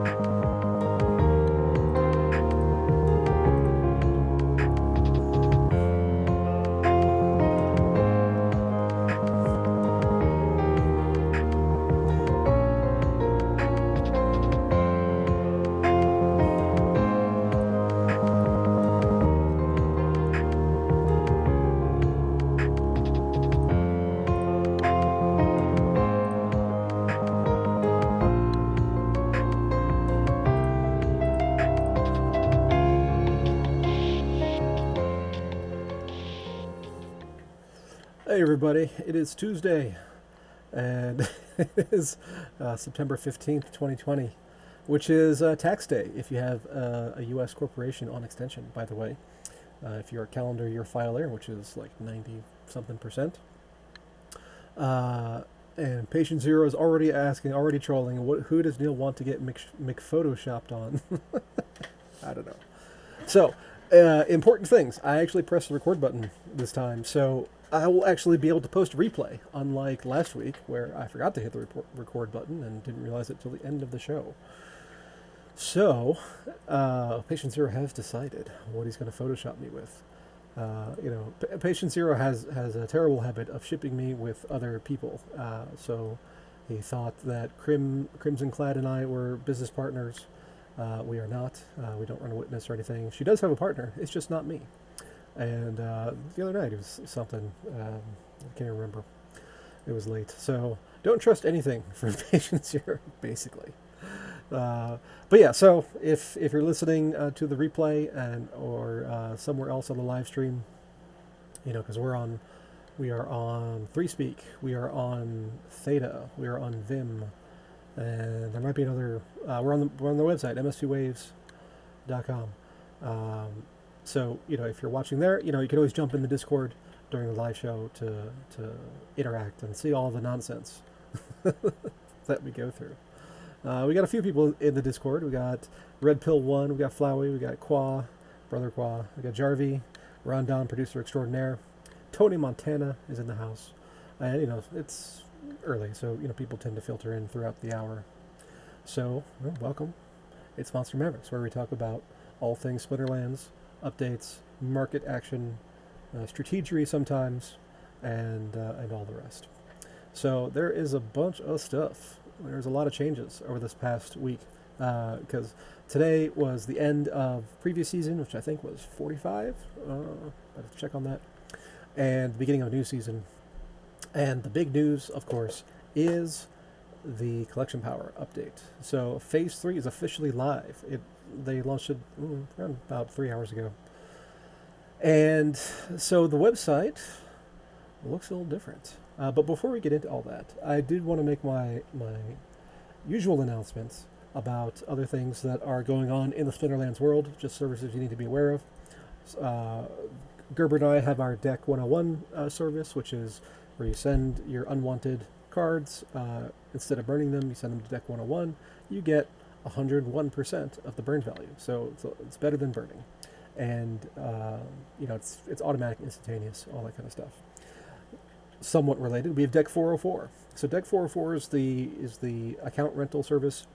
Hey everybody, it is Tuesday, and it is September 15th, 2020, which is tax day if you have a U.S. corporation on extension, by the way. If you're a calendar year filer, which is like 90 something percent. And Patient Zero is already asking, already trolling, who does Neil want to get McPhotoshopped on? I don't know. So, important things. I actually pressed the record button this time, so I will actually be able to post a replay, unlike last week where I forgot to hit the record button and didn't realize it till the end of the show. So, Patient Zero has decided what he's going to Photoshop me with. Patient Zero has a terrible habit of shipping me with other people. So he thought that Crimson Clad and I were business partners. We are not. We don't run a witness or anything. She does have a partner. It's just not me. And the other night it was something. I can't remember. It was late. So don't trust anything from Patient Zero, basically. But yeah, so if you're listening to the replay or somewhere else on the live stream, because we are on ThreeSpeak, we are on Theta, we are on Vim, and there might be another. We're on the website ms2waves.com. So if you're watching there, you can always jump in the Discord during the live show to interact and see all the nonsense that we go through. We got a few people in the Discord. We got Red Pill 1, we got Flowey, we got Qua, Brother Qua, we got Jarvie, Rondon, producer extraordinaire. Tony Montana is in the house. And, it's early, so, people tend to filter in throughout the hour. So, welcome. It's Monster Mavericks, where we talk about all things Splinterlands, updates, market action, strategery sometimes, and all the rest. So, there is a bunch of stuff. There's a lot of changes over this past week because today was the end of previous season, which I think was 45. I have to check on that. And the beginning of a new season. And the big news, of course, is the Collection Power update. So Phase 3 is officially live. They launched it around about 3 hours ago. And so the website looks a little different. But before we get into all that, I did want to make my usual announcements about other things that are going on in the Splinterlands world, just services you need to be aware of. Gerber and I have our Deck 101 service, which is where you send your unwanted cards. Instead of burning them, you send them to Deck 101. You get 101% of the burn value, so it's better than burning. And it's automatic, instantaneous, all that kind of stuff. Somewhat related, we have Deck 404. So Deck 404 is the account rental service.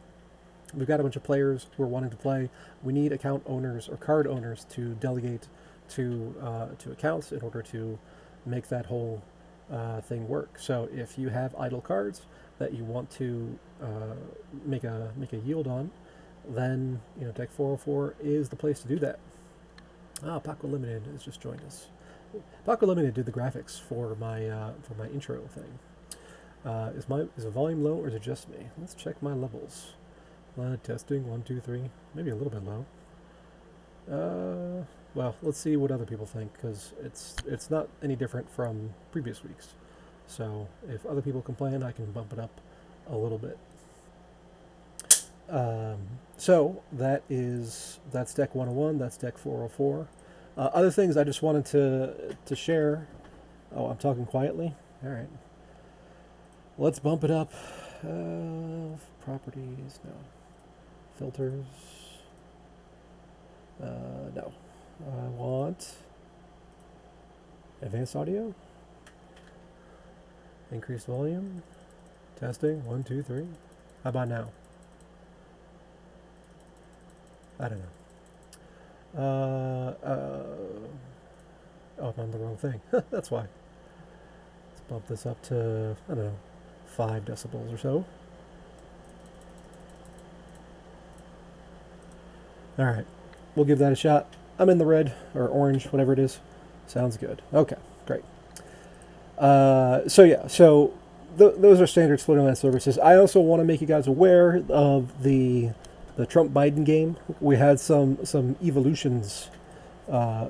We've got a bunch of players who are wanting to play. We need account owners or card owners to delegate to accounts in order to make that whole thing work. So if you have idle cards that you want to make a yield on, then Deck 404 is the place to do that. Paco Limited has just joined us. Paco Limited did the graphics for my intro thing. Is the volume low or is it just me? Let's check my levels. Testing 1, 2, 3. Maybe a little bit low. Well, let's see what other people think, because it's not any different from previous weeks. So if other people complain, I can bump it up a little bit. So that's Deck 101. That's Deck 404. Other things I just wanted to share. Oh, I'm talking quietly? All right. Let's bump it up. Properties, no. Filters, no. I want advanced audio. Increased volume. Testing, 1, 2, 3. How about now? I don't know. Oh, I'm on the wrong thing. That's why. Let's bump this up to, I don't know, 5 decibels or so. All right, we'll give that a shot. I'm in the red or orange, whatever it is. Sounds good. Okay, great. Those are standard split online services. I also want to make you guys aware of the Trump Biden game. We had some evolutions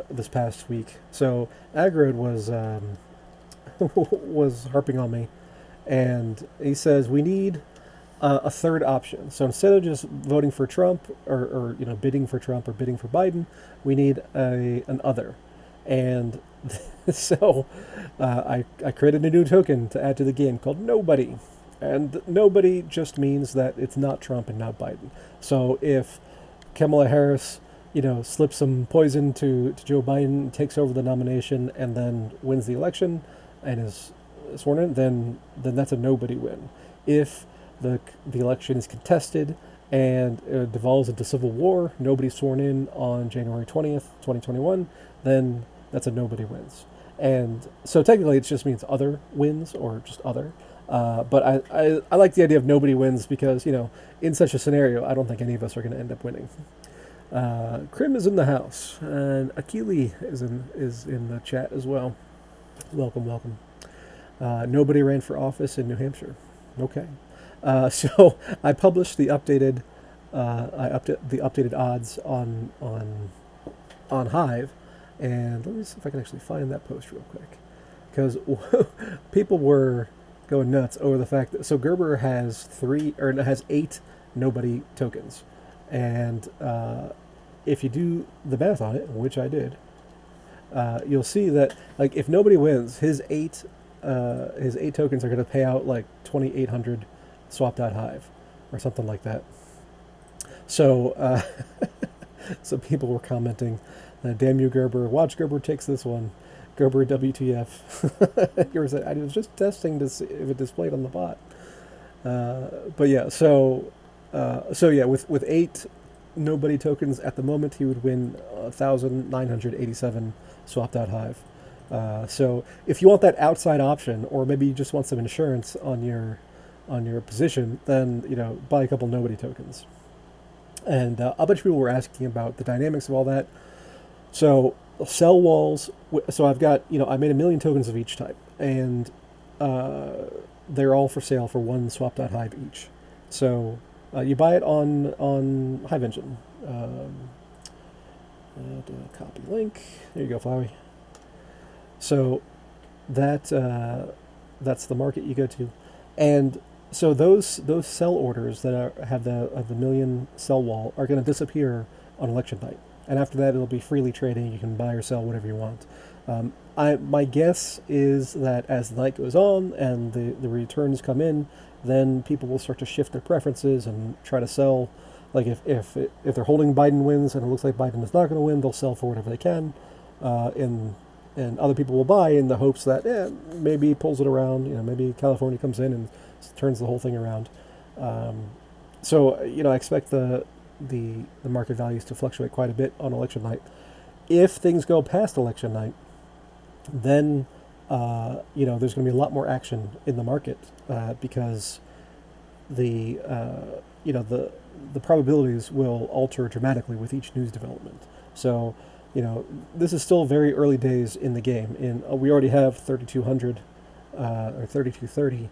this past week. So Agrod was was harping on me, and he says we need a third option. So instead of just voting for Trump or bidding for Trump or bidding for Biden, we need an other. And so I created a new token to add to the game called Nobody. And nobody just means that it's not Trump and not Biden. So if Kamala Harris, slips some poison to Joe Biden, takes over the nomination, and then wins the election and is sworn in, then that's a nobody win. If the election is contested and it devolves into civil war, nobody's sworn in on January 20th, 2021, then that's a nobody wins. And so technically it just means other wins or just other. But I like the idea of nobody wins because, in such a scenario, I don't think any of us are going to end up winning. Krim is in the house, and Akili is in the chat as well. Welcome, welcome. Nobody ran for office in New Hampshire. Okay. So I published the updated the updated odds on Hive, and let me see if I can actually find that post real quick, because people were going nuts over the fact that Gerber has 8 nobody tokens, and if you do the math on it, which I did, you'll see that if nobody wins, his eight tokens are going to pay out 2,800 swap.hive or something like that. So so people were commenting, "Damn you, Gerber! Watch Gerber takes this one. Gerber WTF." I was just testing to see if it displayed on the bot. But yeah, with 8 nobody tokens at the moment, he would win 1,987 swap.hive. So if you want that outside option, or maybe you just want some insurance on your position, then buy a couple nobody tokens. And a bunch of people were asking about the dynamics of all that. So sell walls. So I've got I made 1 million tokens of each type, and they're all for sale for 1 swap.hive each. So you buy it on Hive Engine. Copy link. There you go, Flowey. So that's the market you go to, and so those sell orders that have the 1 million sell wall are going to disappear on election night, and after that it'll be freely trading. You can buy or sell whatever you want. My guess is that as the night goes on and the returns come in, then people will start to shift their preferences and try to sell. If they're holding Biden wins and it looks like Biden is not going to win, they'll sell for whatever they can, and other people will buy in the hopes that maybe he pulls it around. Maybe California comes in and turns the whole thing around. So I expect the market values to fluctuate quite a bit on election night. If things go past election night, then there's going to be a lot more action in the market because the probabilities will alter dramatically with each news development. So this is still very early days in the game. We already have 3,200 or 3,230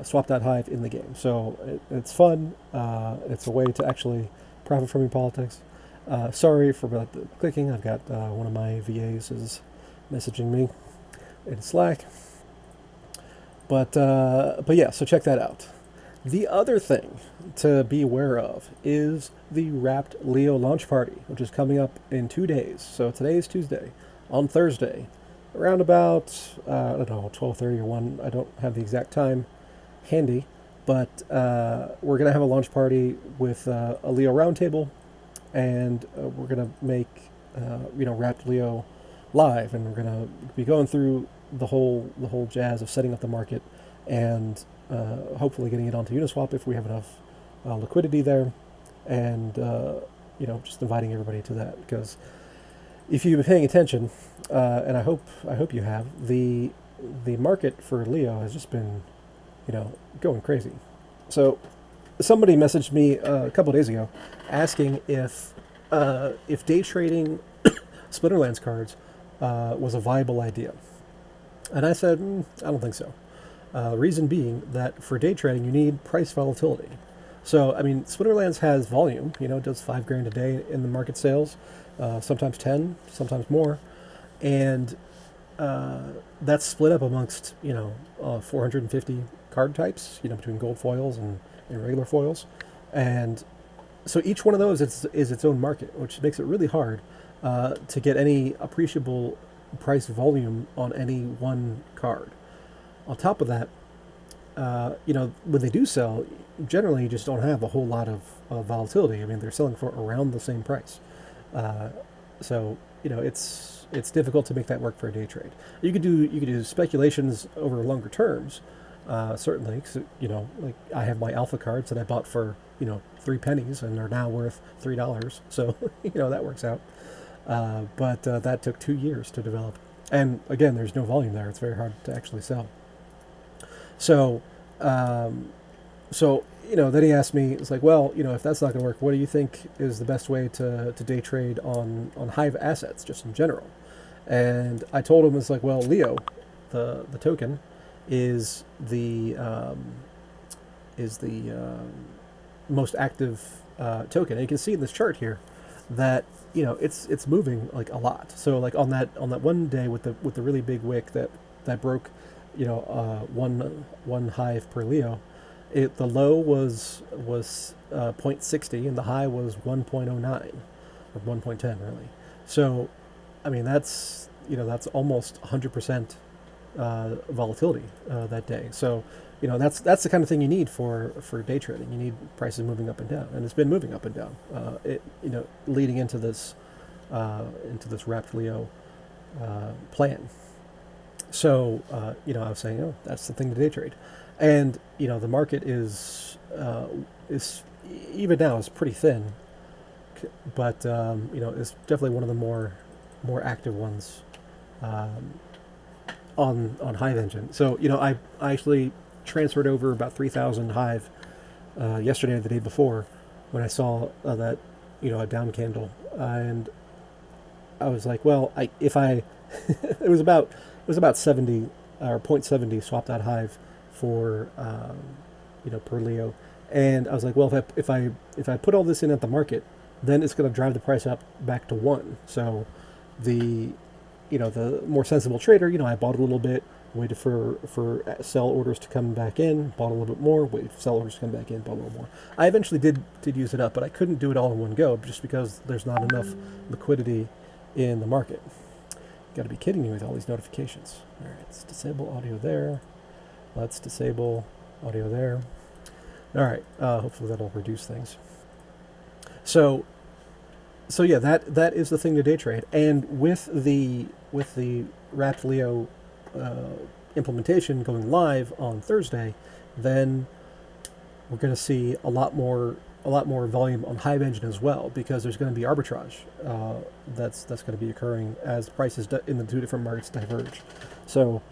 swap.hive in the game. So it's fun. It's a way to actually profit from your politics. Sorry for the clicking. I've got one of my VAs is messaging me in Slack. But yeah, so check that out. The other thing to be aware of is the Wrapped Leo launch party, which is coming up in 2 days. So today is Tuesday. On Thursday, around about, 12:30 or 1, I don't have the exact time handy, but we're going to have a launch party with a Leo roundtable, and we're going to make, Wrapped Leo live, and we're going to be going through the whole jazz of setting up the market and hopefully getting it onto Uniswap if we have enough liquidity there, and just inviting everybody to that, because if you've been paying attention, and I hope you have, the market for Leo has just been, going crazy. So somebody messaged me a couple of days ago asking if day trading Splinterlands cards was a viable idea, and I said I don't think so. Reason being that for day trading you need price volatility. So I mean, Splinterlands has volume. It does $5,000 a day in the market sales, sometimes 10, sometimes more, and that's split up amongst 450 card types, between gold foils and regular foils, and so each one of those is its own market, which makes it really hard to get any appreciable price volume on any one card. On top of that, when they do sell, generally you just don't have a whole lot of volatility. I mean, they're selling for around the same price, so it's difficult to make that work for a day trade. You could do speculations over longer terms, certainly. So, like I have my alpha cards that I bought for 3 pennies and are now worth $3. So that works out. But that took 2 years to develop, and again, there's no volume there. It's very hard to actually sell. So, then he asked me, it's like, well, if that's not going to work, what do you think is the best way to day trade on Hive assets, just in general? And I told him, it's like, well, Leo, the token, is the most active token. And you can see in this chart here that it's moving like a lot. So like on that one day with the really big wick that broke one hive per Leo, the low was 0.60 and the high was 1.09 or 1.10 really. So I mean that's almost 100% volatility that day. So that's the kind of thing you need for day trading. You need prices moving up and down, and it's been moving up and down. Leading into this wrapped Leo plan. So I was saying, that's the thing to day trade, and the market is even now is pretty thin, but is definitely one of the more active ones on Hive Engine. So I actually transferred over about 3,000 Hive yesterday or the day before when I saw that a down candle, and I was like, well, it was about 70 or 0.70 swapped out Hive for per Leo, and I was like, well, if I put all this in at the market, then it's going to drive the price up back to 1. So the more sensible trader, I bought a little bit, waited for sell orders to come back in, bought a little bit more, waited for sell orders to come back in, bought a little more. I eventually did use it up, but I couldn't do it all in one go just because there's not enough liquidity in the market. Got to be kidding me with all these notifications. All right, let's disable audio there. Let's disable audio there. All right, hopefully that'll reduce things. So yeah, that is the thing to day trade. And with the wrapped Leo implementation going live on Thursday, then we're going to see a lot more volume on Hive Engine as well, because there's going to be arbitrage that's going to be occurring as prices in the two different markets diverge. So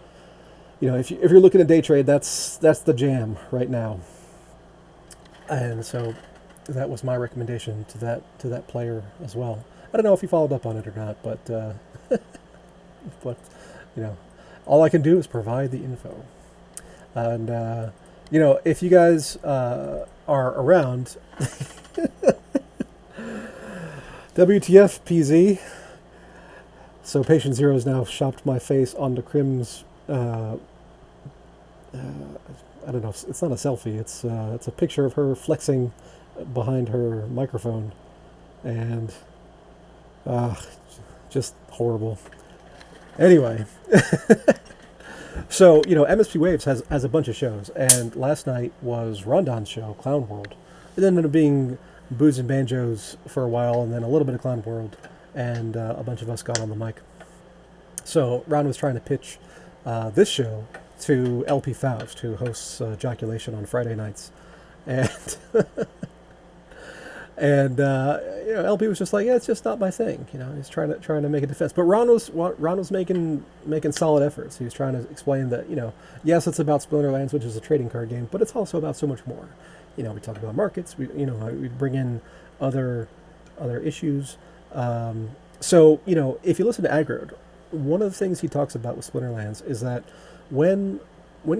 if you're looking at day trade, that's the jam right now. And so that was my recommendation to that player as well. I don't know if he followed up on it or not, but but all I can do is provide the info. And if you guys are around, WTF PZ. So Patient Zero has now shopped my face onto Crim's. I don't know. It's not a selfie. It's a picture of her flexing behind her microphone, and just horrible. Anyway, so MSP Waves has a bunch of shows, and last night was Rondon's show, Clown World. It ended up being Booze and Banjos for a while, and then a little bit of Clown World, and a bunch of us got on the mic. So Ron was trying to pitch this show to LP Faust, who hosts Joculation on Friday nights, and And LP was just like, yeah, it's just not my thing. He's trying to make a defense. But Ron was making solid efforts. He was trying to explain that yes, it's about Splinterlands, which is a trading card game, but it's also about so much more. We talk about markets. We bring in other issues. So if you listen to Aggroed, one of the things he talks about with Splinterlands is that when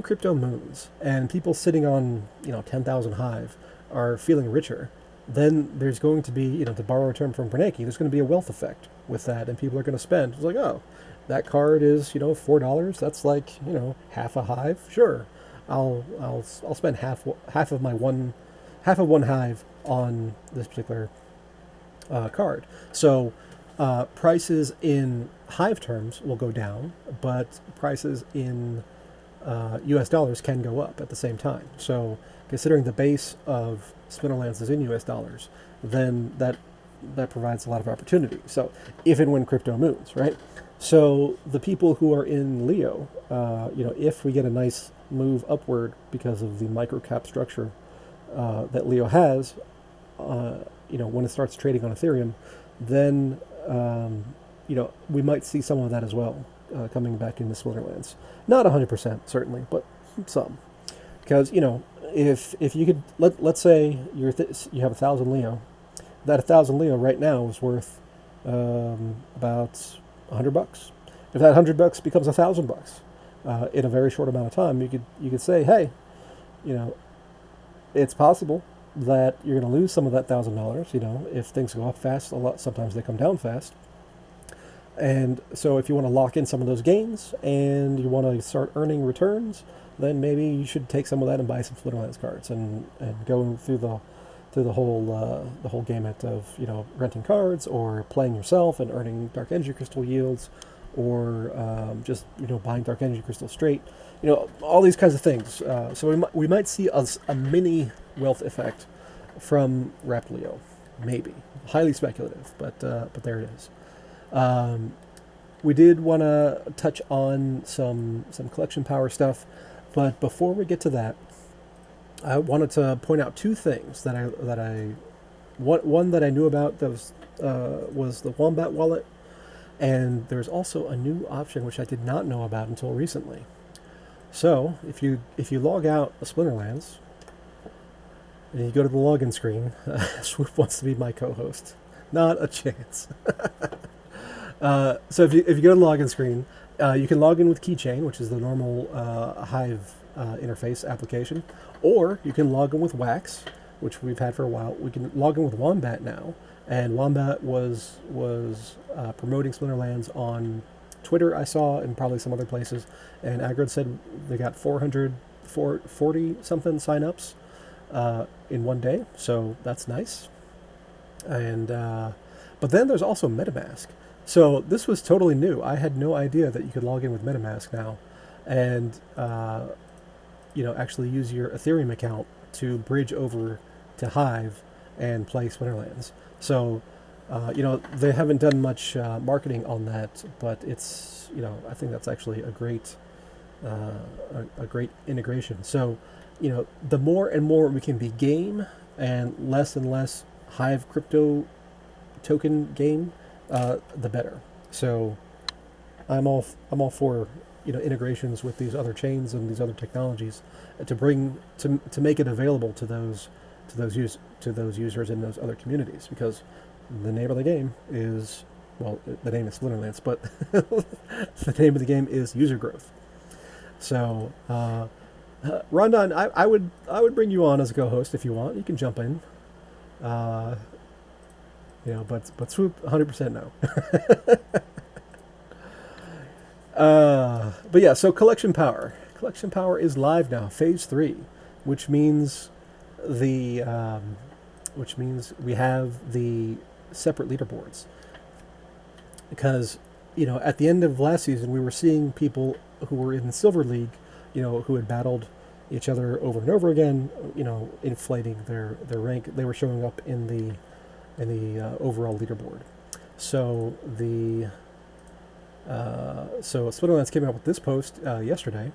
crypto moons and people sitting on 10,000 Hive are feeling richer, then there's going to be, to borrow a term from Bernanke, there's going to be a wealth effect with that, and people are going to spend. It's like, oh, that card is $4. That's like half a Hive. Sure, I'll spend half of one Hive on this particular card. So prices in Hive terms will go down, but prices in US dollars can go up at the same time. So considering the base of Splinterlands is in US dollars, then that provides a lot of opportunity. So if and when crypto moves, right? So the people who are in Leo, if we get a nice move upward because of the microcap structure that Leo has, when it starts trading on Ethereum, then we might see some of that as well coming back into Splinterlands. Not 100% certainly, but some. Because if you could let's say you have 1,000 Leo, that 1,000 Leo right now is worth about $100. If that $100 becomes $1,000 in a very short amount of time, you could say, hey, it's possible that you're going to lose some of that $1,000. If things go up fast, sometimes they come down fast. And so if you want to lock in some of those gains and you want to start earning returns, then maybe you should take some of that and buy some Splinterlands cards and go through the whole gamut of renting cards or playing yourself and earning Dark Energy Crystal yields, or just buying Dark Energy Crystal straight. All these kinds of things. So we might see a mini wealth effect from Wrapped Leo, maybe. Highly speculative, but there it is. We did want to touch on some collection power stuff, but before we get to that, I wanted to point out two things one that I knew about that was the Wombat wallet, and there's also a new option which I did not know about until recently. So if you log out of Splinterlands and you go to the login screen, Swoop wants to be my co-host. Not a chance. So if you go to the login screen, you can log in with Keychain, which is the normal Hive interface application, or you can log in with Wax, which we've had for a while. We can log in with Wombat now, and Wombat was promoting Splinterlands on Twitter, I saw, and probably some other places, and Aggroed said they got 440 something signups in one day, so that's nice. And but then there's also MetaMask. So this was totally new. I had no idea that you could log in with MetaMask now, and actually use your Ethereum account to bridge over to Hive and play Splinterlands. So they haven't done much marketing on that, but it's I think that's actually a great integration. So the more and more we can be game and less Hive crypto token game, the better. So I'm all for integrations with these other chains and these other technologies to make it available to those users in those other communities, because the name of the game is, well, the name is Splinterlands, but the name of the game is user growth. So Rondon, I would bring you on as a co-host if you want. You can jump in. But Swoop 100% no. But yeah, so collection power is live now, phase 3, which means we have the separate leaderboards, because at the end of last season we were seeing people who were in the Silver League, who had battled each other over and over again, inflating their rank. They were showing up in the overall leaderboard. So so Splinterlands came out with this post yesterday.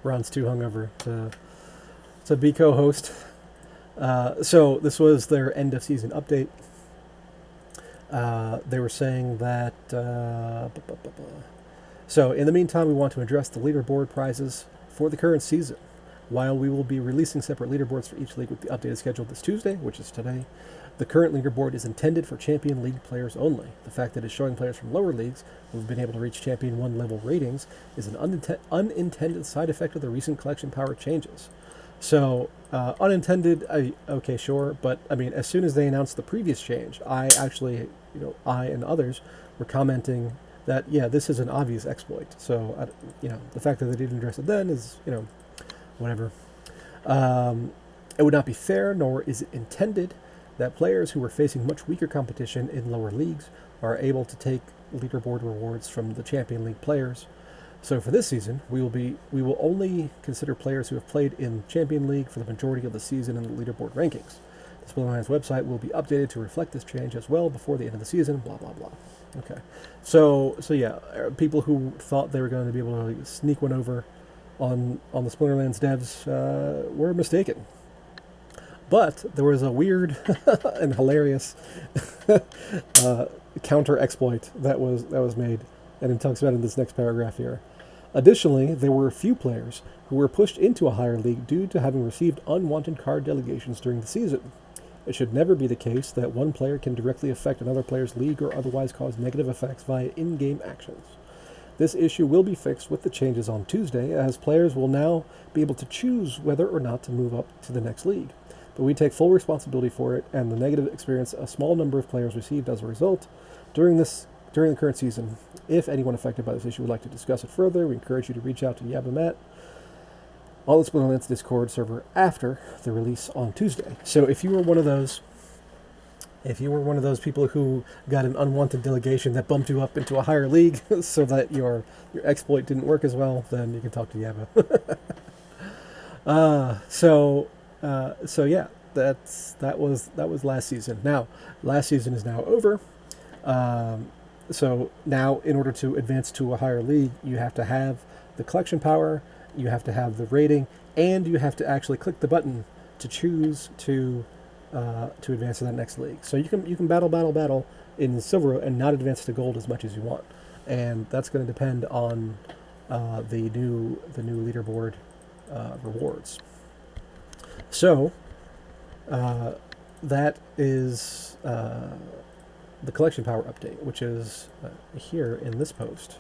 Ron's too hungover to be co-host. So this was their end of season update. They were saying that. So in the meantime, we want to address the leaderboard prizes for the current season. While we will be releasing separate leaderboards for each league with the updated schedule this Tuesday, which is today, the current leaderboard is intended for Champion League players only. The fact that it's showing players from lower leagues who have been able to reach Champion 1 level ratings is an unintended side effect of the recent collection power changes. So, unintended, okay, sure, but I mean, as soon as they announced the previous change, I and others were commenting that, yeah, this is an obvious exploit. So, the fact that they didn't address it then is, whatever. It would not be fair, nor is it intended, that players who are facing much weaker competition in lower leagues are able to take leaderboard rewards from the Champion League players. So for this season, we will only consider players who have played in Champion League for the majority of the season in the leaderboard rankings. The Split Alliance website will be updated to reflect this change as well before the end of the season, blah, blah, blah. Okay. So yeah, people who thought they were going to be able to sneak one over on the Splinterlands devs were mistaken. But there was a weird and hilarious counter exploit that was made, and it talks about in this next paragraph here. Additionally, there were a few players who were pushed into a higher league due to having received unwanted card delegations during the season. It should never be the case that one player can directly affect another player's league or otherwise cause negative effects via in-game actions. This issue will be fixed with the changes on Tuesday, as players will now be able to choose whether or not to move up to the next league. But we take full responsibility for it and the negative experience a small number of players received as a result during the current season. If anyone affected by this issue would like to discuss it further, we encourage you to reach out to AZMARE on the Splinterlands Discord server after the release on Tuesday. So if you were one of those people who got an unwanted delegation that bumped you up into a higher league so that your exploit didn't work as well, then you can talk to Yabba. So yeah, that was last season. Now, last season is now over. So now, in order to advance to a higher league, you have to have the collection power, you have to have the rating, and you have to actually click the button to choose to advance to that next league. So you can battle in silver and not advance to gold as much as you want, and that's going to depend on the new leaderboard rewards. So that is the collection power update, which is here in this post.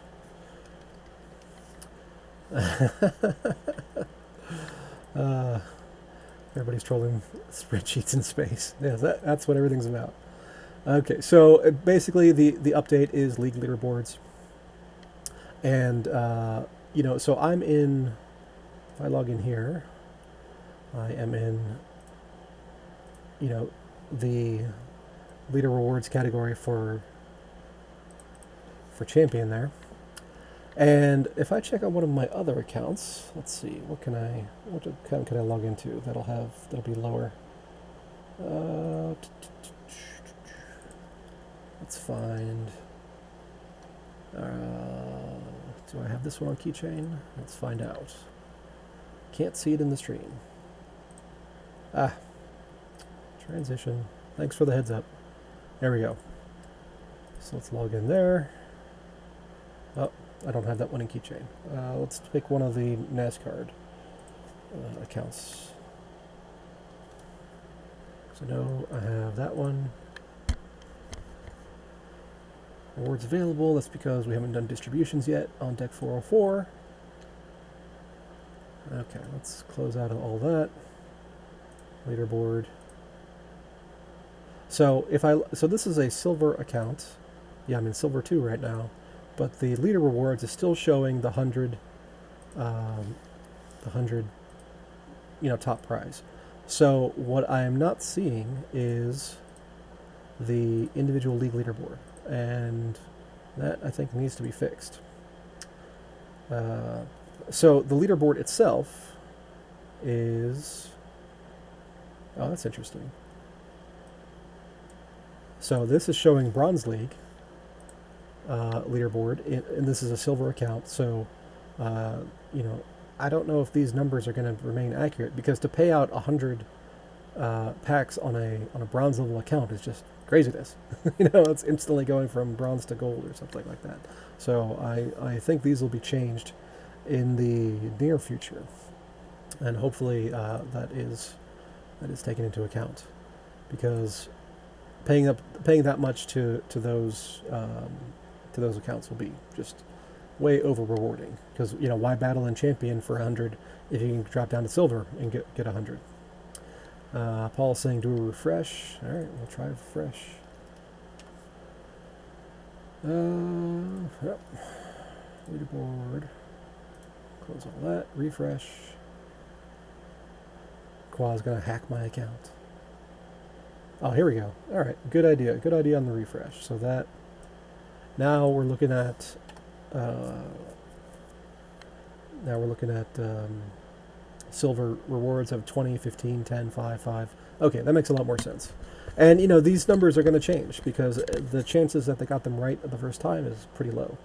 Everybody's trolling spreadsheets in space. Yeah, that's what everything's about. Okay, so basically the update is league leaderboards. And, so I'm in, if I log in here, I am in, the leader rewards category for champion there. And if I check on one of my other accounts, let's see, what account can I log into that'll be lower? Let's find. Do I have this one on keychain? Let's find out. Can't see it in the stream. Transition. Thanks for the heads up. There we go. So let's log in there. Oh, I don't have that one in keychain. Let's pick one of the NASCAR accounts. So no, I have that one. Rewards available. That's because we haven't done distributions yet on deck 404. Okay, let's close out of all that. Leaderboard. So this is a silver account. Yeah, I'm in silver 2 right now, but the leader rewards is still showing the 100 top prize. So what I am not seeing is the individual league leaderboard, and that I think needs to be fixed. So the leaderboard itself is, oh, that's interesting. So this is showing Bronze League leaderboard, and this is a silver account. So, I don't know if these numbers are going to remain accurate, because to pay out 100 packs on a bronze level account is just craziness. It's instantly going from bronze to gold or something like that. So I think these will be changed in the near future, and hopefully that is taken into account, because paying that much to those accounts will be just way over rewarding. Because why battle in champion for 100 if you can drop down to silver and get 100? Paul's saying do a refresh. All right, we'll try a refresh. Yep. Leaderboard. Close all that. Refresh. Qua's gonna hack my account. Oh, here we go. All right, good idea. Good idea on the refresh. So that now we're looking at silver rewards of 20, 15, 10, 5, 5. Okay, that makes a lot more sense. And these numbers are going to change because the chances that they got them right the first time is pretty low.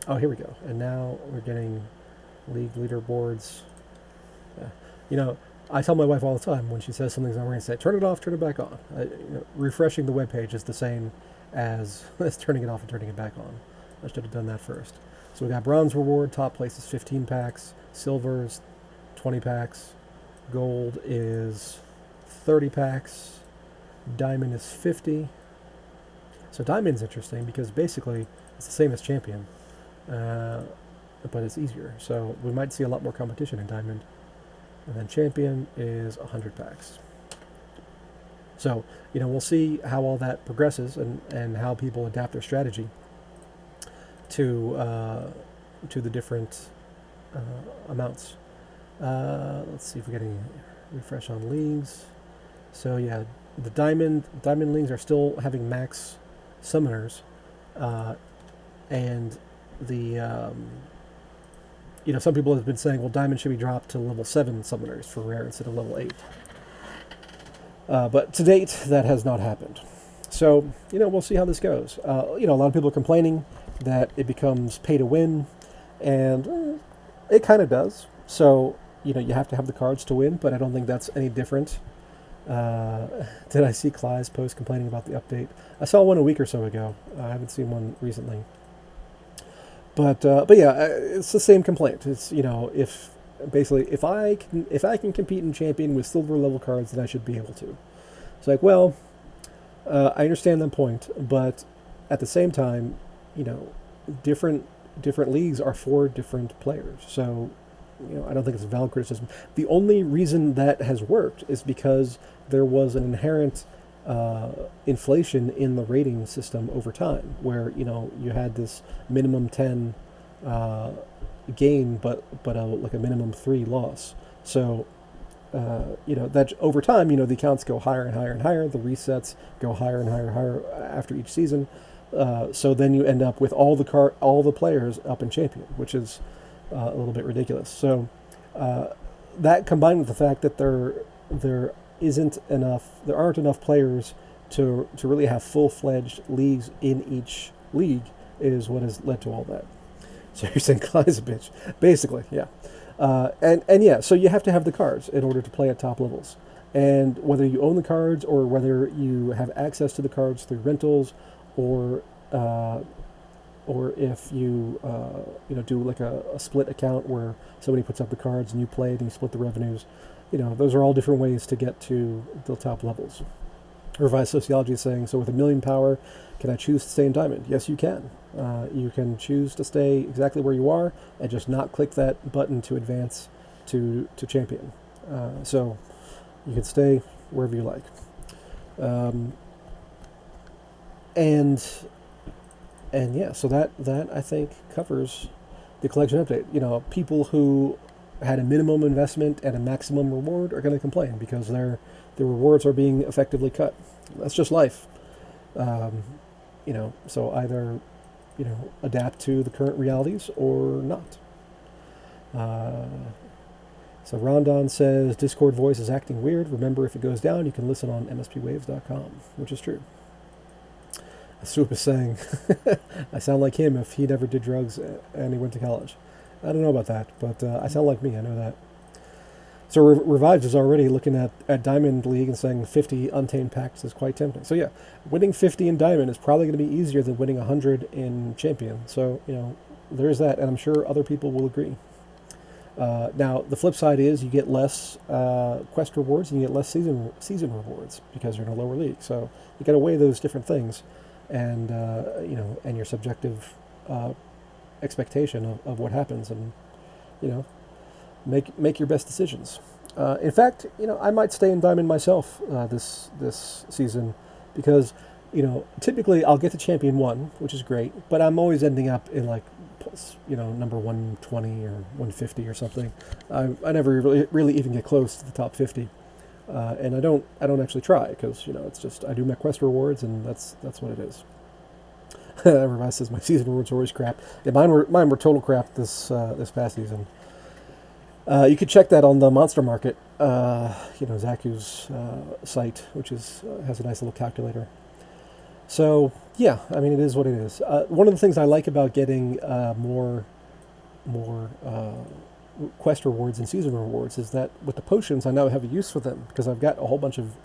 Oh, here we go. And now we're getting league leaderboards. I tell my wife all the time when she says something's not right, I say, turn it off, turn it back on. Refreshing the web page is the same as turning it off and turning it back on. I should have done that first. So we got bronze reward, top place is 15 packs, silver's 20 packs, gold is 30 packs, diamond is 50. So diamond's interesting because basically it's the same as champion, but it's easier. So we might see a lot more competition in diamond. And then champion is 100 packs. So, we'll see how all that progresses and how people adapt their strategy to the different amounts. Let's see if we're getting refresh on leagues. So yeah, the diamond leagues are still having max summoners, and the some people have been saying, well, diamond should be dropped to level 7 summoners for rare instead of level 8. But to date, that has not happened. So, we'll see how this goes. A lot of people are complaining that it becomes pay to win, and it kind of does. So, you have to have the cards to win, but I don't think that's any different. Did I see Clyde's post complaining about the update? I saw one a week or so ago. I haven't seen one recently. But yeah, it's the same complaint. It's if I can compete in champion with silver level cards, then I should be able to. It's like, well, I understand that point, but at the same time, different leagues are for different players. So, I don't think it's a valid criticism. The only reason that has worked is because there was an inherent inflation in the rating system over time, where you had this minimum 10 gain, but like a minimum 3 loss. So that over time, the accounts go higher and higher and higher. The resets go higher and higher and higher after each season. So then you end up with all the players up in champion, which is a little bit ridiculous. So that combined with the fact that there aren't enough players to really have full-fledged leagues in each league is what has led to all that. So you're saying Clyde's a bitch, basically, yeah. And yeah, so you have to have the cards in order to play at top levels. And whether you own the cards or whether you have access to the cards through rentals, or if you do like a split account where somebody puts up the cards and you play it and you split the revenues, those are all different ways to get to the top levels. Revised Sociology is saying, so with 1 million power, can I choose to stay in Diamond? Yes, you can. You can choose to stay exactly where you are and just not click that button to advance to Champion. So you can stay wherever you like. And yeah, so that I think covers the collection update. People who had a minimum investment and a maximum reward are going to complain because their rewards are being effectively cut. That's just life. So either adapt to the current realities or not. So Rondon says Discord voice is acting weird. Remember, if it goes down, you can listen on mspwaves.com, which is true. Swoop is saying, I sound like him if he never did drugs and he went to college. I don't know about that, but I sound like me, I know that. So Revives is already looking at Diamond League and saying 50 untamed packs is quite tempting. So yeah, winning 50 in Diamond is probably going to be easier than winning 100 in Champion. So, there's that, and I'm sure other people will agree. Now, the flip side is you get less quest rewards and you get less season rewards because you're in a lower league. So you got to weigh those different things, and and your subjective expectation of what happens, and make your best decisions. In fact, I might stay in Diamond myself this season because typically I'll get to Champion 1, which is great, but I'm always ending up in like number 120 or 150 or something. I never really even get close to the top 50, and I don't actually try because it's just I do my quest rewards and that's what it is. Everybody says my season rewards are always crap. Yeah, mine were total crap this past season. You could check that on the Monster Market, Zaku's site, which has a nice little calculator. So yeah, I mean, it is what it is. One of the things I like about getting more quest rewards and season rewards is that with the potions, I now have a use for them because I've got a whole bunch of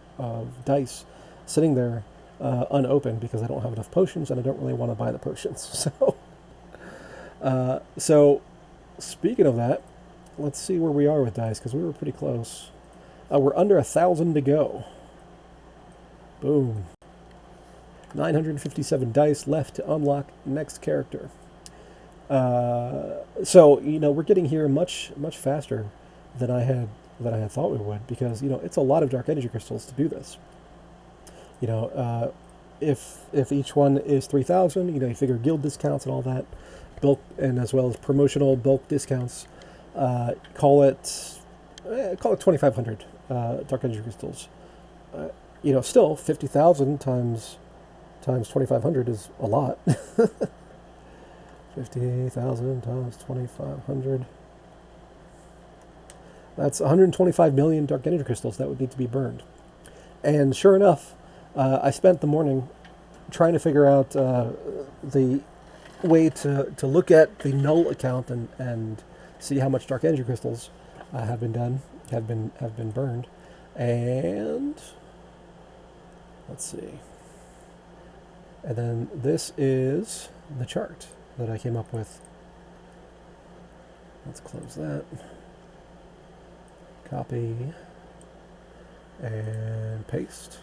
dice sitting there unopened because I don't have enough potions and I don't really want to buy the potions. So speaking of that, let's see where we are with dice because we were pretty close. We're under 1,000 to go. Boom. 957 dice left to unlock next character. So we're getting here much faster than I had thought we would because it's a lot of dark energy crystals to do this. If each one is 3,000, you figure guild discounts and all that, bulk and as well as promotional bulk discounts. Call it 2,500 dark energy crystals. Still 50,000 times 2,500 is a lot. 50,000 times 2,500. That's 125 million dark energy crystals that would need to be burned. And sure enough, I spent the morning trying to figure out the way to look at the null account and see how much dark energy crystals have been burned. And let's see. And then this is the chart that I came up with. Let's close that. Copy and paste.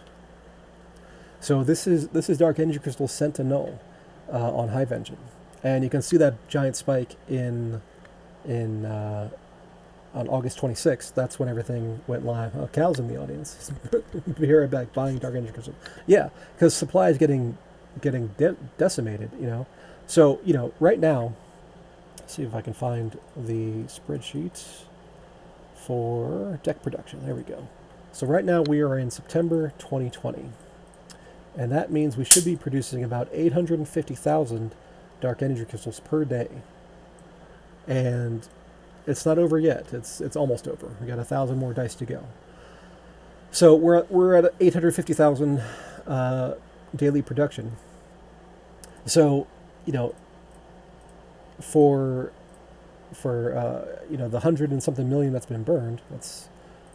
So this is Dark Energy Crystal sent to null on Hive Engine, and you can see that giant spike on August 26th. That's when everything went live. Oh, Cal's in the audience. Be right back. Buying Dark Energy Crystal. Yeah, because supply is getting decimated. So right now, let's see if I can find the spreadsheet for deck production. There we go. So right now we are in September 2020. And that means we should be producing about 850,000 dark energy crystals per day. And it's not over yet. It's almost over. We got 1,000 more dice to go. So we're at 850,000 daily production. So for the 100 and something million that's been burned. Let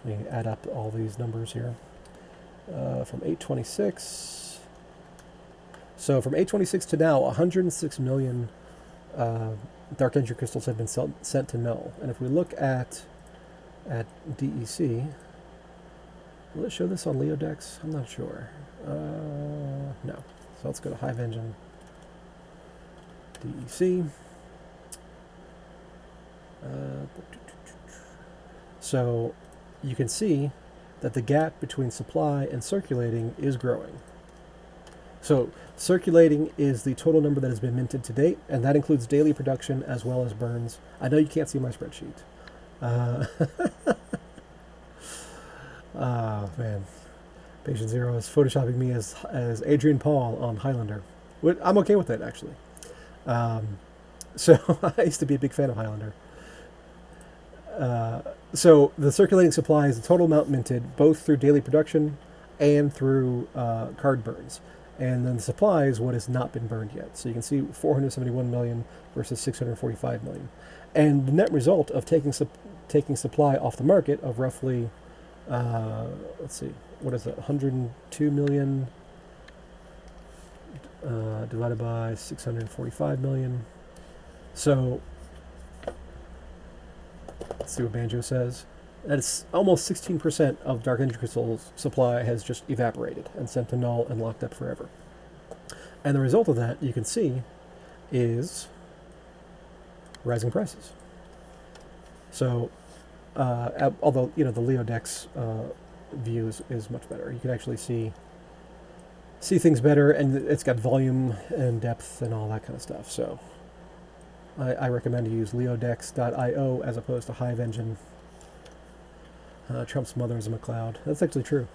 me add up all these numbers here. From 826. So from 826 to now, 106 million dark energy crystals have been sent to null. And if we look at DEC, will it show this on Leo decks? I'm not sure. No. So let's go to Hive Engine, DEC. So you can see that the gap between supply and circulating is growing. So circulating is the total number that has been minted to date, and that includes daily production as well as burns. I know you can't see my spreadsheet. Man. Patient Zero is photoshopping me as Adrian Paul on Highlander. I'm okay with that, actually. So I used to be a big fan of Highlander. So the circulating supply is the total amount minted, both through daily production and through card burns. And then the supply is what has not been burned yet. So you can see 471 million versus 645 million. And the net result of taking taking supply off the market of roughly, let's see, what is it, 102 million divided by 645 million. So let's see what Banjo says. That's almost 16% of Dark Energy Crystal's supply has just evaporated and sent to null and locked up forever. And the result of that, you can see, is rising prices. So, although, you know, the Leo Dex view is much better. You can actually see things better, and it's got volume and depth and all that kind of stuff. So I recommend you use leodex.io as opposed to Hive Engine. Trump's mother is a McLeod. That's actually true.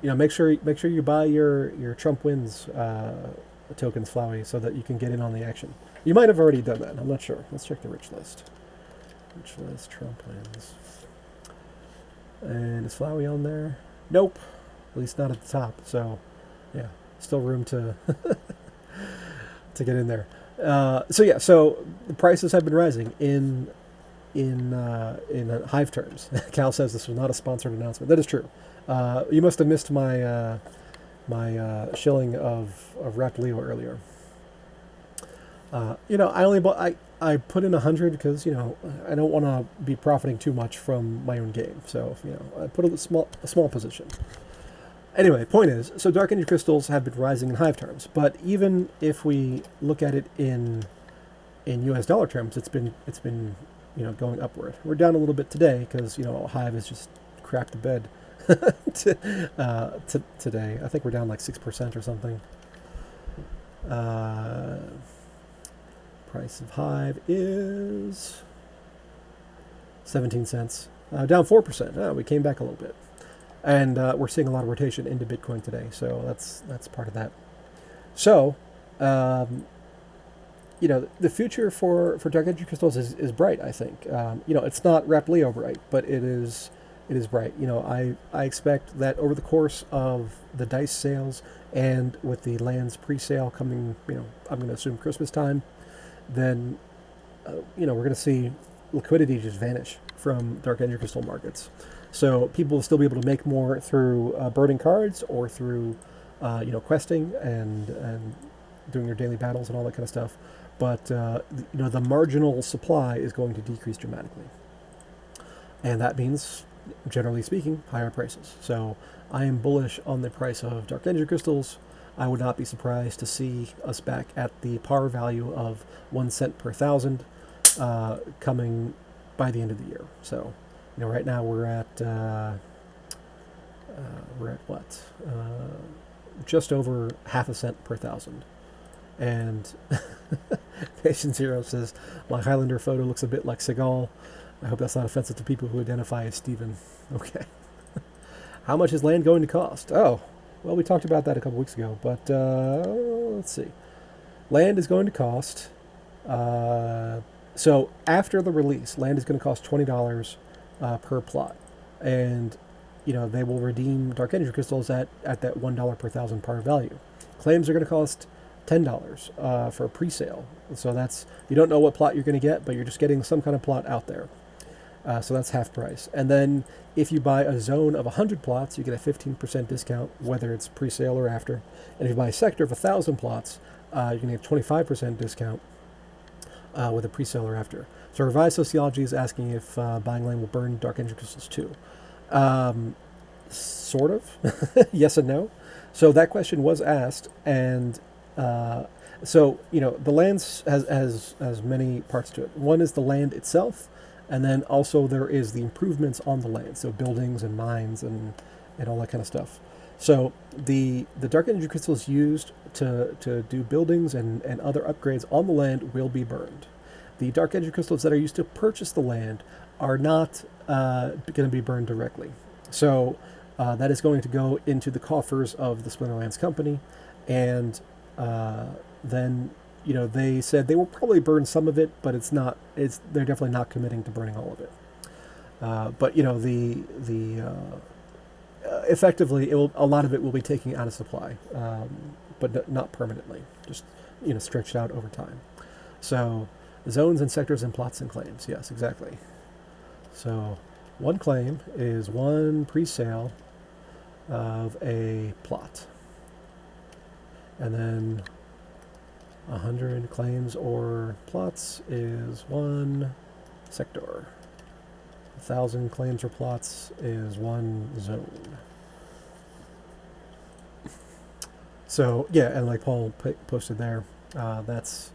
You know, make sure you buy your Trump wins tokens, Flowey, so that you can get in on the action. You might have already done that. I'm not sure. Let's check the rich list. Rich list, Trump wins. And is Flowey on there? Nope. At least not at the top. So, yeah, still room to to get in there. So the prices have been rising in Hive terms. Cal says this was not a sponsored announcement. That is true. You must have missed my shilling of Wrapped Leo earlier. You know, I only bought. I put in 100 because, you know, I don't want to be profiting too much from my own game. So, you know, I put a small position. Anyway, point is, so Dark Energy Crystals have been rising in Hive terms, but even if we look at it in US dollar terms, it's been you know, going upward. We're down a little bit today because, you know, Hive has just crapped the bed today. I think we're down like 6% or something. Price of Hive is 17 cents, down 4%. We came back a little bit. And we're seeing a lot of rotation into Bitcoin today, so that's part of that. So, you know, the future for Dark Energy Crystals is bright, I think. You know, it's not Wrapped Leo bright, but it is bright. You know, I expect that over the course of the DICE sales and with the lands pre-sale coming, you know, I'm going to assume Christmas time, then, you know, we're going to see liquidity just vanish from Dark Energy Crystal markets. So people will still be able to make more through burning cards or through, you know, questing and doing their daily battles and all that kind of stuff. But, you know, the marginal supply is going to decrease dramatically. And that means, generally speaking, higher prices. So I am bullish on the price of Dark Energy Crystals. I would not be surprised to see us back at the par value of 1 cent per thousand coming by the end of the year. So, you know, right now we're at what? Just over half a cent per thousand. And Patient Zero says, my Highlander photo looks a bit like Seagal. I hope that's not offensive to people who identify as Steven. Okay. How much is land going to cost? Oh, well, we talked about that a couple weeks ago, but let's see. Land is going to cost, so after the release, land is going to cost $20 per plot. And, you know, they will redeem Dark Energy Crystals at that $1 per thousand par value. Claims are going to cost $10 for a pre-sale. So that's, you don't know what plot you're going to get, but you're just getting some kind of plot out there. So that's half price. And then if you buy a zone of 100 plots, you get a 15% discount, whether it's pre-sale or after. And if you buy a sector of 1,000 plots, you're going to get 25% discount with a pre-sale or after. So Revised Sociology is asking if buying land will burn Dark Energy Crystals too. Sort of. Yes and no. So that question was asked, and so, you know, the land has many parts to it. One is the land itself, and then also there is the improvements on the land, so buildings and mines and all that kind of stuff. So the Dark Energy Crystals used to do buildings and other upgrades on the land will be burned. The Dark Energy Crystals that are used to purchase the land are not going to be burned directly. So that is going to go into the coffers of the Splinterlands company, and then, you know, they said they will probably burn some of it, but they're definitely not committing to burning all of it. But, you know, effectively, a lot of it will be taken out of supply, but not permanently, just, you know, stretched out over time. So Zones and sectors and plots and claims. Yes, exactly. So one claim is one pre-sale of a plot. And then 100 claims or plots is one sector. 1,000 claims or plots is one zone. So yeah, and like Paul posted there, that's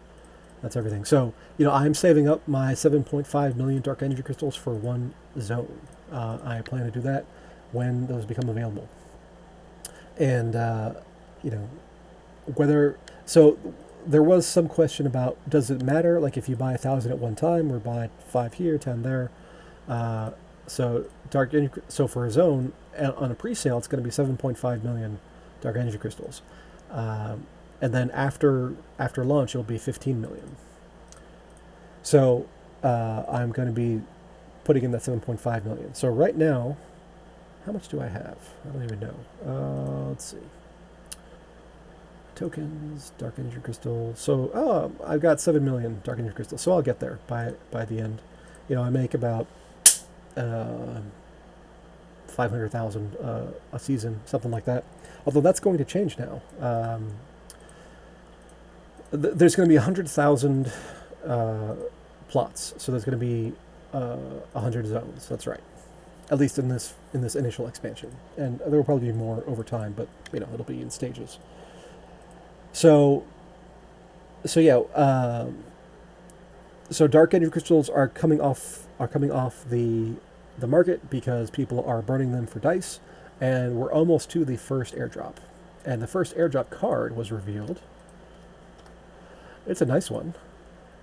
everything. So I'm saving up my 7.5 million dark energy crystals for one zone. I plan to do that when those become available. And whether so. There was some question about, does it matter, like if you buy 1,000 at one time or buy 5 here, 10 there. So for a zone on a pre-sale, it's going to be 7.5 million dark energy crystals, and then after launch, it'll be 15 million. So I'm going to be putting in that 7.5 million. So right now, how much do I have? I don't even know. Let's see. Tokens, dark energy crystals. So I've got 7 million dark energy crystals. So I'll get there by the end. I make about 500,000 a season, something like that. Although that's going to change now. There's going to be 100,000 plots. So there's going to be 100 zones. That's right. At least in this initial expansion, and there will probably be more over time. But it'll be in stages. So yeah. So dark energy crystals are coming off the market because people are burning them for dice, and we're almost to the first airdrop, and the first airdrop card was revealed. It's a nice one.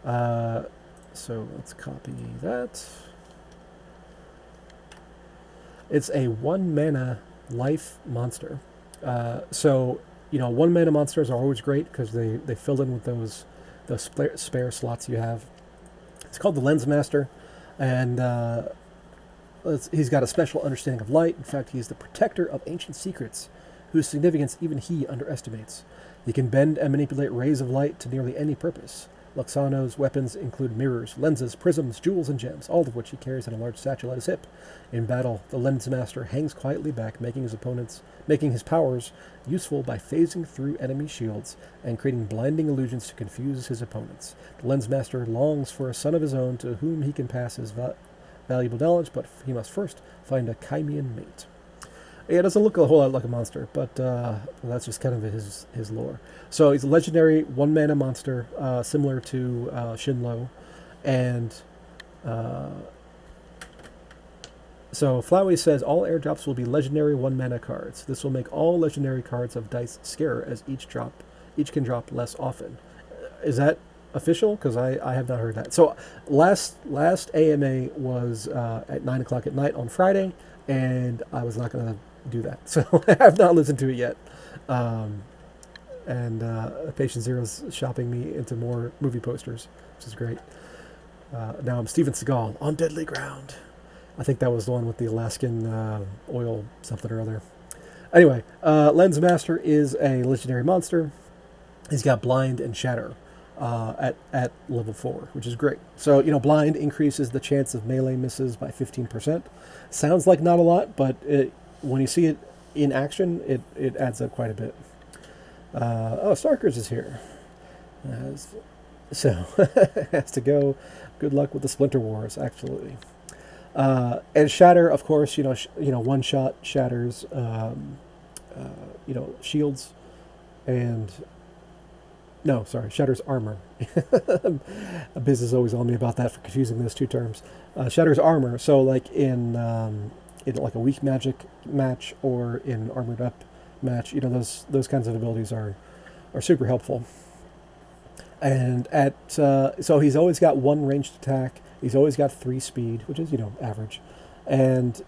So let's copy that. It's a 1 mana life monster. So 1 mana monsters are always great because they fill in with those spare slots you have. It's called the Lens Master, and he's got a special understanding of light. In fact, he's the protector of ancient secrets, whose significance even he underestimates. He can bend and manipulate rays of light to nearly any purpose. Luxano's weapons include mirrors, lenses, prisms, jewels, and gems, all of which he carries in a large satchel at his hip. In battle, the Lens Master hangs quietly back, making his powers useful by phasing through enemy shields and creating blinding illusions to confuse his opponents. The Lens Master longs for a son of his own to whom he can pass his valuable knowledge, but he must first find a Chymean mate. It doesn't look a whole lot like a monster, but that's just kind of his lore. So he's a legendary 1 mana monster, similar to Shinlo, and so Flowey says all airdrops will be legendary 1 mana cards. This will make all legendary cards of dice scarer, as each can drop less often. Is that official? Because I have not heard that. So last AMA was at 9 o'clock at night on Friday, and I was not going to do that. So I have not listened to it yet. And Patient Zero's shopping me into more movie posters, which is great. Now I'm Steven Seagal on deadly ground. I think that was the one with the Alaskan oil something or other. Anyway, Lens Master is a legendary monster. He's got Blind and Shatter at level 4, which is great. So, Blind increases the chance of melee misses by 15%. Sounds like not a lot, but when you see it in action, it adds up quite a bit. Starkers is here. So, has to go. Good luck with the Splinter Wars, absolutely. And Shatter, of course, one shot shatters, shields, and shatters armor. Biz is always on me about that for confusing those two terms. Shatters armor. So, like in like a weak magic match or in armored up match, those kinds of abilities are super helpful. And so he's always got 1 ranged attack. He's always got 3 speed, which is average, and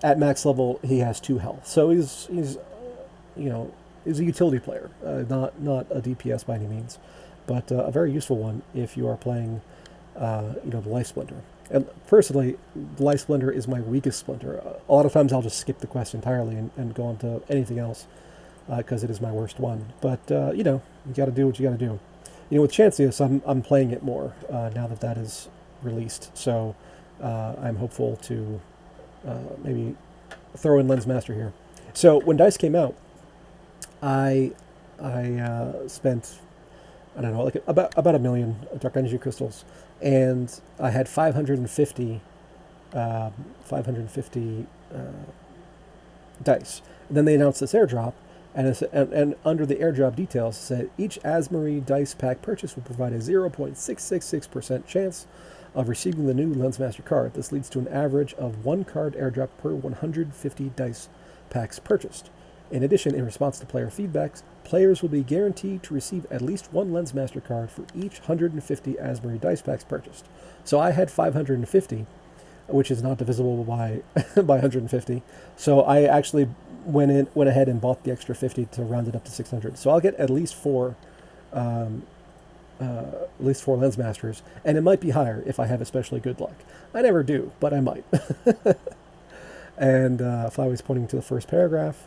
at max level he has 2 health. So he's a utility player, not a DPS by any means, but a very useful one if you are playing the Life Splinter. And personally, the Life Splinter is my weakest splinter. A lot of times I'll just skip the quest entirely and go on to anything else because it is my worst one. But you got to do what you got to do. with Chanceus, I'm playing it more now that that is released. So I'm hopeful to maybe throw in Lensmaster here. So when Dice came out, I spent, I don't know, like about $1 million Dark Energy crystals, and I had 550 dice. And then they announced this airdrop, and under the airdrop details it said each AZMARE dice pack purchase will provide a 0.666% chance of receiving the new Lensmaster card. This leads to an average of 1 card airdrop per 150 dice packs purchased. In addition, in response to player feedbacks, players will be guaranteed to receive at least 1 Lensmaster card for each 150 AZMARE dice packs purchased. So I had 550, which is not divisible by by 150. So I actually went ahead and bought the extra 50 to round it up to 600. So I'll get at least 4 Lensmasters, and it might be higher if I have especially good luck. I never do, but I might. And if I was pointing to the first paragraph,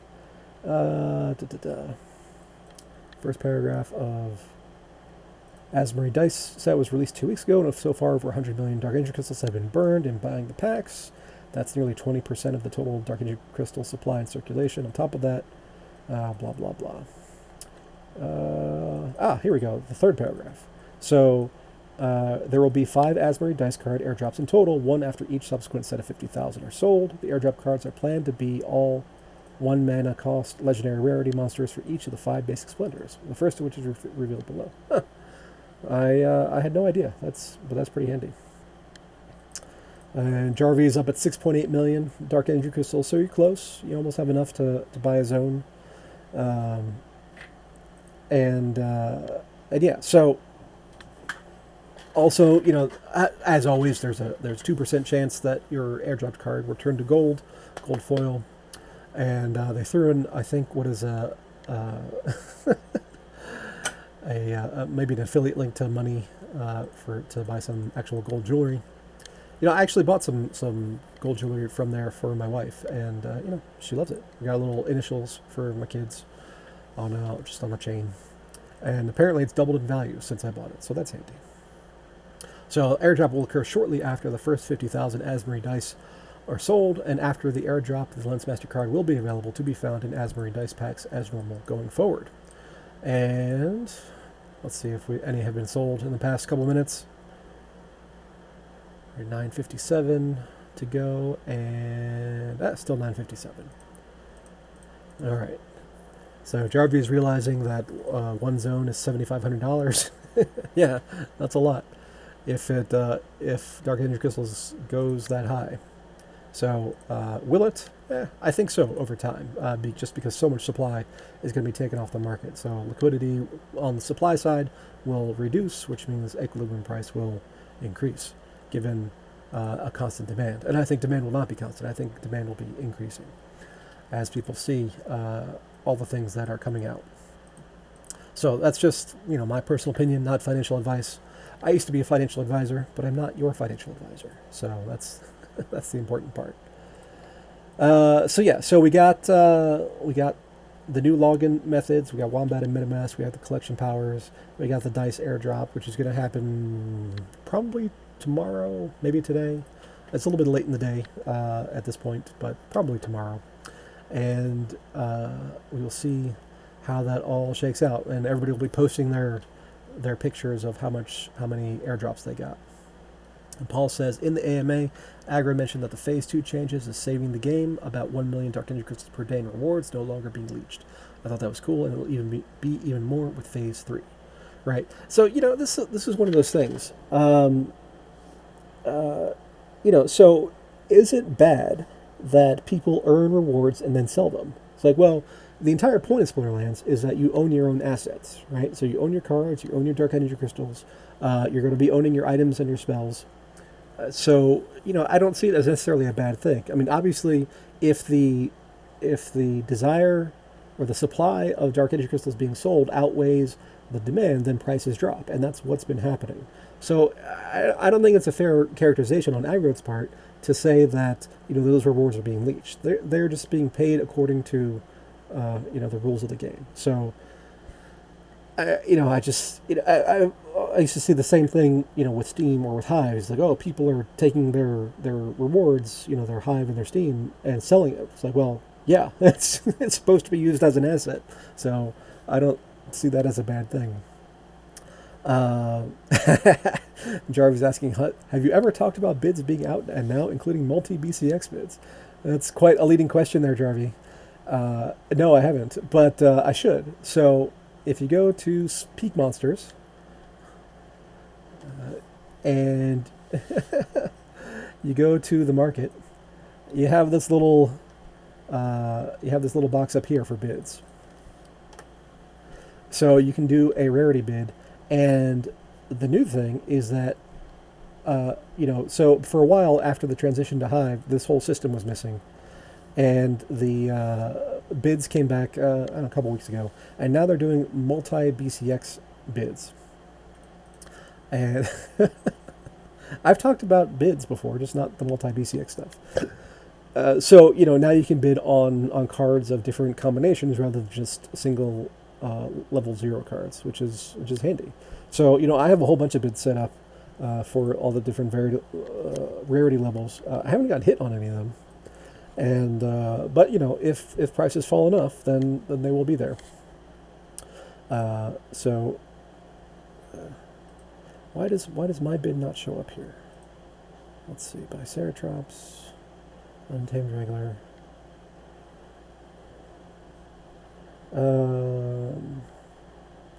first paragraph of AZMARE Dice set was released 2 weeks ago, and so far over 100 million Dark Energy Crystals have been burned in buying the packs. That's nearly 20% of the total Dark Energy Crystal supply in circulation. On top of that, blah, blah, blah. Here we go, the third paragraph. So there will be 5 AZMARE Dice card airdrops in total, 1 after each subsequent set of 50,000 are sold. The airdrop cards are planned to be all 1 mana cost legendary rarity monsters for each of the 5 basic splendors, the first of which is revealed below. Huh. I had no idea. But that's pretty handy. And Jarvie is up at 6.8 million Dark Energy Crystals, so you're close. You almost have enough to buy a zone. And yeah, so also, as always, there's 2% chance that your airdropped card will turn to gold foil, and they threw in, I think, what is maybe an affiliate link to money to buy some actual gold jewelry. I actually bought some gold jewelry from there for my wife, and she loves it. We got little initials for my kids just on a chain, and apparently it's doubled in value since I bought it, so that's handy. So airdrop will occur shortly after the first 50,000 AZMARE dice are sold, and after the airdrop, the Lensmaster card will be available to be found in AZMARE dice packs as normal going forward. And let's see if any have been sold in the past couple of minutes. 9:57 to go, and still 9:57. All right. So Jarvie is realizing that one zone is $7,500. Yeah, that's a lot. If Dark Energy Crystals goes that high. So will it? I think so over time, just because so much supply is going to be taken off the market. So liquidity on the supply side will reduce, which means equilibrium price will increase, given a constant demand. And I think demand will not be constant. I think demand will be increasing as people see all the things that are coming out. So that's just my personal opinion, not financial advice. I used to be a financial advisor, but I'm not your financial advisor. So that's that's the important part. So we got the new login methods. We got Wombat and MetaMask. We got the collection powers. We got the dice airdrop, which is going to happen probably tomorrow, maybe today. It's a little bit late in the day at this point, but probably tomorrow. And we will see how that all shakes out. And everybody will be posting their pictures of how many airdrops they got. And Paul says, in the AMA, Agra mentioned that the Phase 2 changes is saving the game, about 1 million Dark Energy Crystals per day in rewards, no longer being leached. I thought that was cool, and it will even be even more with Phase 3. Right? So, this is one of those things. So is it bad that people earn rewards and then sell them? It's like, well, the entire point of Splinterlands is that you own your own assets, right? So you own your cards, you own your Dark Energy Crystals, you're going to be owning your items and your spells. So I don't see it as necessarily a bad thing. I mean, obviously, if the desire or the supply of Dark Energy Crystals being sold outweighs the demand, then prices drop, and that's what's been happening. So I don't think it's a fair characterization on Aggregate's part to say that those rewards are being leached. They're just being paid according to the rules of the game. So I just, I used to see the same thing, with Steam or with Hive. It's like, oh, people are taking their rewards, their Hive and their Steam, and selling it. It's like, well, yeah, it's supposed to be used as an asset, so I don't see that as a bad thing. Uh, Jarvis asking, have you ever talked about bids being out and now, including multi BCX bids? That's quite a leading question there, Jarvie. No, I haven't, but I should. So if you go to Peak Monsters and you go to the market, you have this little box up here for bids. So you can do a rarity bid, and the new thing is that so for a while after the transition to Hive, this whole system was missing, and the bids came back a couple weeks ago, and now they're doing multi BCX bids. And I've talked about bids before, just not the multi BCX stuff. So now you can bid on cards of different combinations rather than just single level 0 cards, which is handy. So I have a whole bunch of bids set up for all the different rarity levels. I haven't got hit on any of them, and but if prices fall enough, then they will be there. So why does my bid not show up here? Let's see, Biceratops, Untamed Regular.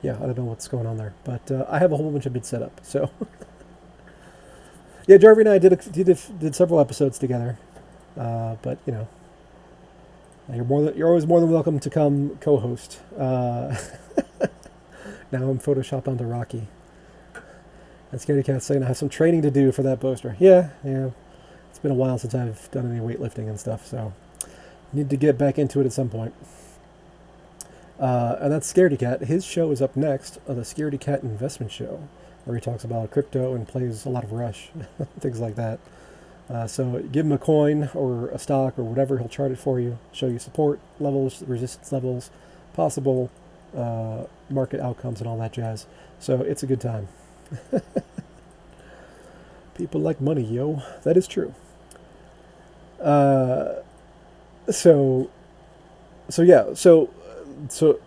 Yeah, I don't know what's going on there, but I have a whole bunch of bids set up. So yeah, Jarvie and I did several episodes together, but you're always more than welcome to come co-host. Now I'm photoshopped onto Rocky. And Scaredy Cat saying I have some training to do for that poster. Yeah. It's been a while since I've done any weightlifting and stuff, so need to get back into it at some point. And that's Scaredy Cat. His show is up next, the Scaredy Cat Investment Show, where he talks about crypto and plays a lot of Rush, things like that. So give him a coin or a stock or whatever, he'll chart it for you, show you support levels, resistance levels, possible market outcomes and all that jazz. So it's a good time. People like money, yo. That is true. So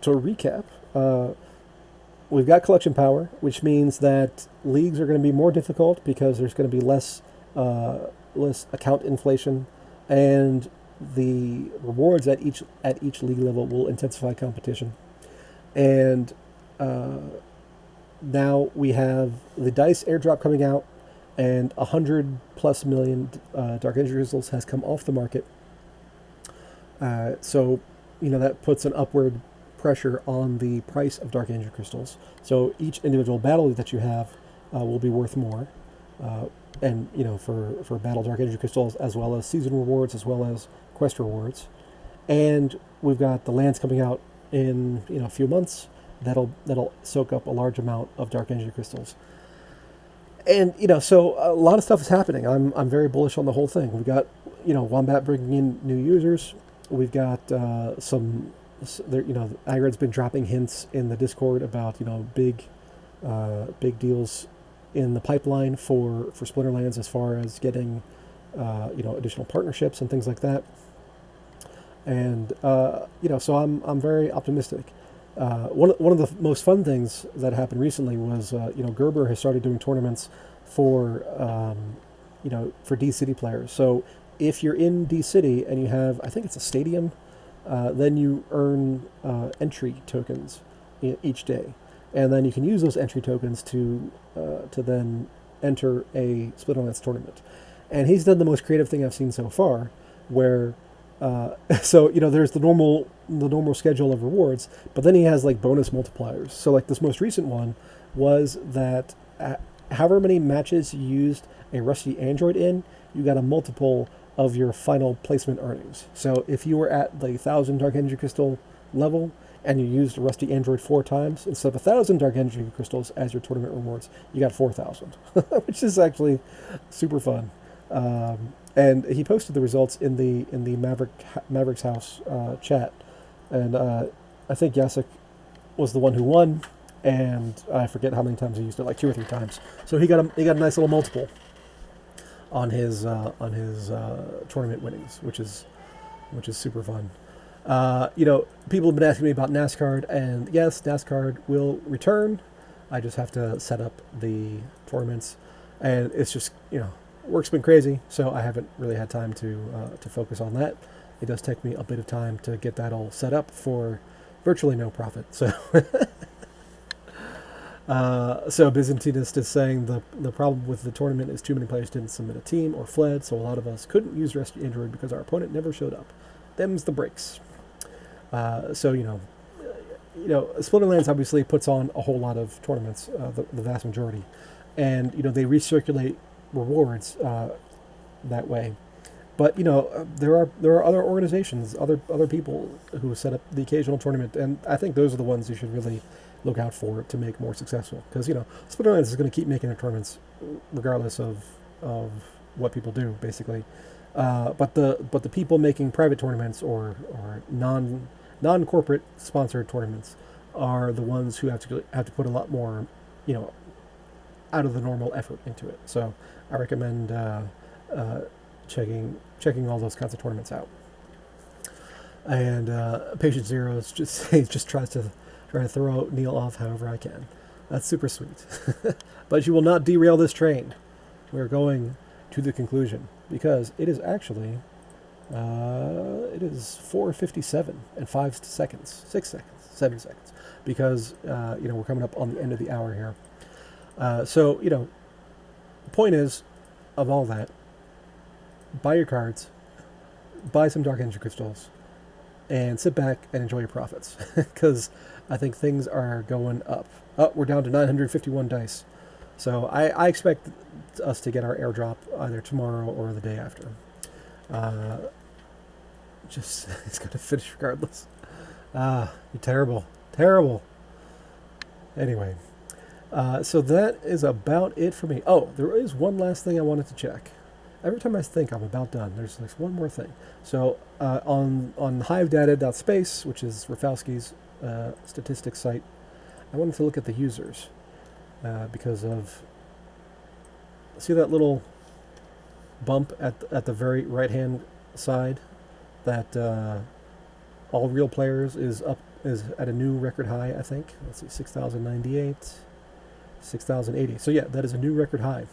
to recap, we've got collection power, which means that leagues are going to be more difficult because there's going to be less account inflation, and the rewards at each league level will intensify competition. And now we have the dice airdrop coming out, and 100+ million Dark Energy crystals has come off the market. So that puts an upward pressure on the price of Dark Energy crystals. So each individual battle that you have will be worth more, and for battle Dark Energy crystals, as well as season rewards, as well as quest rewards. And we've got the lands coming out in a few months that'll soak up a large amount of Dark Energy crystals. And so a lot of stuff is happening. I'm very bullish on the whole thing. We've got Wombat bringing in new users. We've got Agrid's been dropping hints in the Discord about big deals in the pipeline for Splinterlands, as far as getting additional partnerships and things like that. And so I'm very optimistic. One of the most fun things that happened recently was Gerber has started doing tournaments for D-City players. So if you're in D-City and you have, I think it's a stadium, then you earn entry tokens each day, and then you can use those entry tokens to then enter a Splinterlands tournament. And he's done the most creative thing I've seen so far, where so there's the normal schedule of rewards, but then he has like bonus multipliers. So like this most recent one was that however many matches you used a Rusty Android in, you got a multiple of your final placement earnings. So if you were at the 1,000 Dark Energy Crystal level and you used a Rusty Android 4 times, instead of 1,000 Dark Energy Crystals as your tournament rewards, you got 4,000, which is actually super fun. And he posted the results in the Maverick's house chat, and I think Jacek was the one who won. and I forget how many times he used it, like 2 or 3 times. So he got a nice little multiple on his tournament winnings, which is super fun. People have been asking me about NASCAR, and yes, NASCAR will return. I just have to set up the tournaments, and it's just work's been crazy, so I haven't really had time to focus on that. It does take me a bit of time to get that all set up for virtually no profit. So, so Byzantinist is saying the problem with the tournament is too many players didn't submit a team or fled, so a lot of us couldn't use Rescue Android because our opponent never showed up. Them's the breaks. So Splinterlands obviously puts on a whole lot of tournaments, the vast majority, and they recirculate rewards that way. But there are other organizations, other people who set up the occasional tournament, and I think those are the ones you should really look out for to make more successful. Because Splinterlands is going to keep making their tournaments regardless of what people do, basically. But the people making private tournaments or non-corporate sponsored tournaments are the ones who have to put a lot more out of the normal effort into it. So I recommend checking all those kinds of tournaments out. And Patient Zero just tries to throw Neil off however I can. That's super sweet. But you will not derail this train. We're going to the conclusion because it is actually it is 4:57 and 5 seconds, 6 seconds, 7 seconds, because we're coming up on the end of the hour here. So the point is, of all that, buy your cards, buy some Dark Energy crystals, and sit back and enjoy your profits. Because I think things are going up. Oh, we're down to 951 dice. So I expect us to get our airdrop either tomorrow or the day after. It's going to finish regardless. You're terrible. Terrible. Anyway. So that is about it for me. Oh, there is one last thing I wanted to check. Every time I think I'm about done, there's like one more thing. So on hivedata.space, which is Rafalski's statistics site, I wanted to look at the users because of, see that little bump at the very right-hand side, that all real players is at a new record high, I think. Let's see, 6,098, 6,080. So yeah, that is a new record high.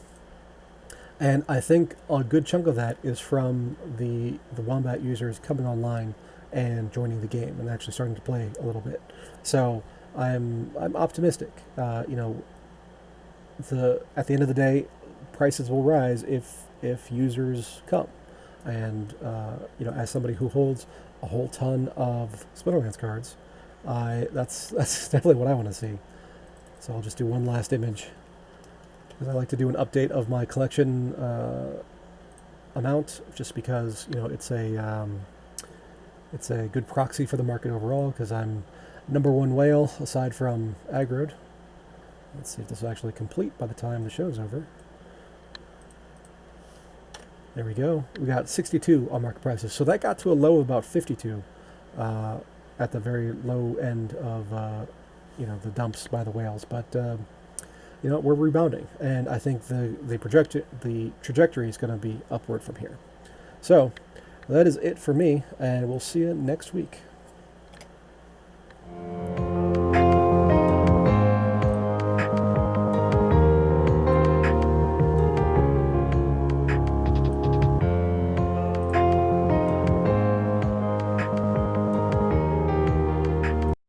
And I think a good chunk of that is from the Wombat users coming online and joining the game and actually starting to play a little bit. So I'm optimistic. At the end of the day, prices will rise if users come. And as somebody who holds a whole ton of Splinterlands cards, that's definitely what I want to see. So I'll just do one last image, because I like to do an update of my collection amount, just because it's a good proxy for the market overall. Because I'm #1 whale aside from aggroed. Let's see if this is actually complete by the time the show's over. There we go. We got 62 on market prices, so that got to a low of about 52 at the very low end of the dumps by the whales, but. We're rebounding, and I think the trajectory is going to be upward from here. So that is it for me, and we'll see you next week.